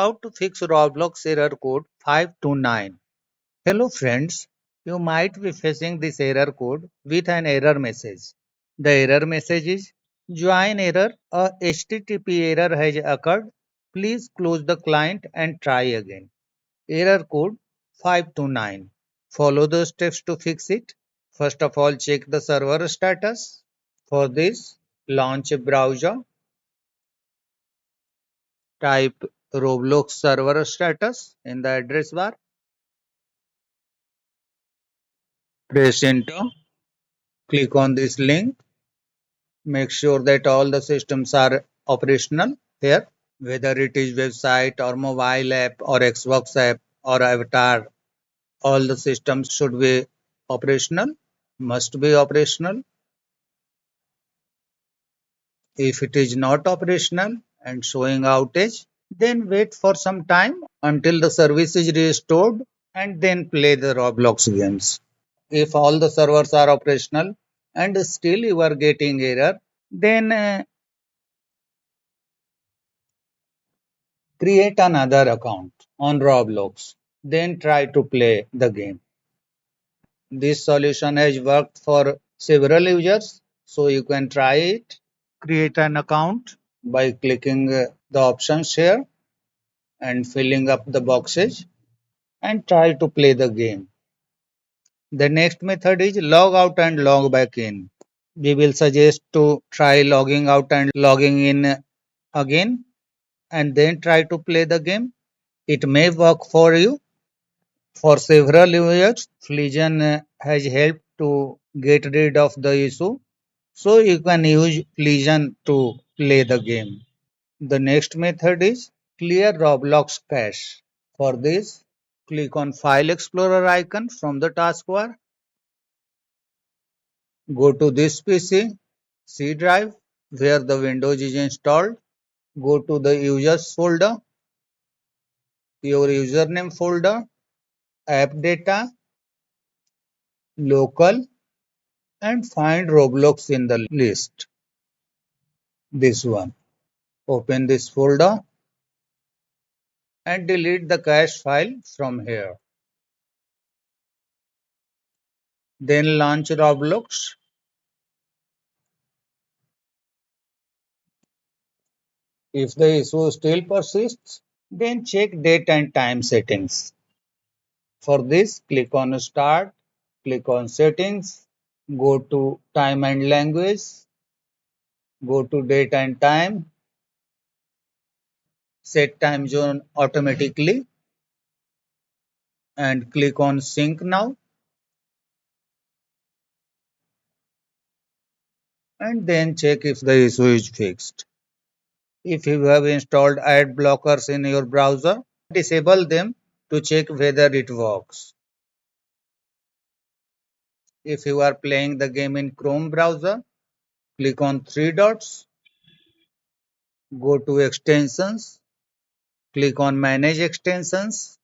How to fix Roblox error code 529. Hello friends, you might be facing this error code with an error message. The error message is join error, a HTTP error has occurred. Please close the client and try again. Error code 529. Follow the steps to fix it. First of all, check the server status. For this, launch a browser. Type Roblox server status in the address bar. Press enter. Click on this link. Make sure that all the systems are operational here, whether it is website or mobile app or Xbox app or avatar. All the systems should be operational, must be operational. If it is not operational and showing outage, then wait for some time until the service is restored and then play the Roblox games. If all the servers are operational and still you are getting error, then create another account on Roblox. Then try to play the game. This solution has worked for several users, so you can try it. Create an account by clicking the options here and filling up the boxes and try to play the game. The next method is log out and log back in. We will suggest to try logging out and logging in again and then try to play the game. It may work for you. For several years, Fusion has helped to get rid of the issue, so you can use Fusion to play the game. The next method is clear Roblox cache. For this, click on File Explorer icon from the taskbar. Go to this PC, C drive, where the Windows is installed. Go to the Users folder, your username folder, App Data, Local, and find Roblox in the list. This one. Open this folder and delete the cache file from here. Then launch Roblox. If the issue still persists, then check date and time settings. For this, click on Start, click on Settings, go to Time and Language, go to Date and Time, set time zone automatically, and click on Sync Now, and then check if the issue is fixed. If you have installed ad blockers in your browser, disable them to check whether it works. If you are playing the game in Chrome browser, click on three dots, go to Extensions, click on Manage Extensions.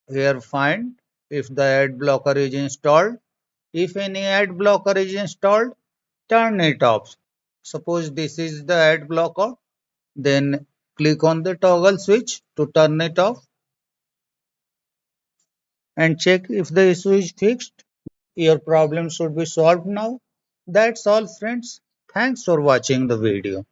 Here find if the ad blocker is installed. If any ad blocker is installed, turn it off. Suppose this is the ad blocker, then click on the toggle switch to turn it off and check if the issue is fixed. Your problem should be solved now. That's all friends. Thanks for watching the video.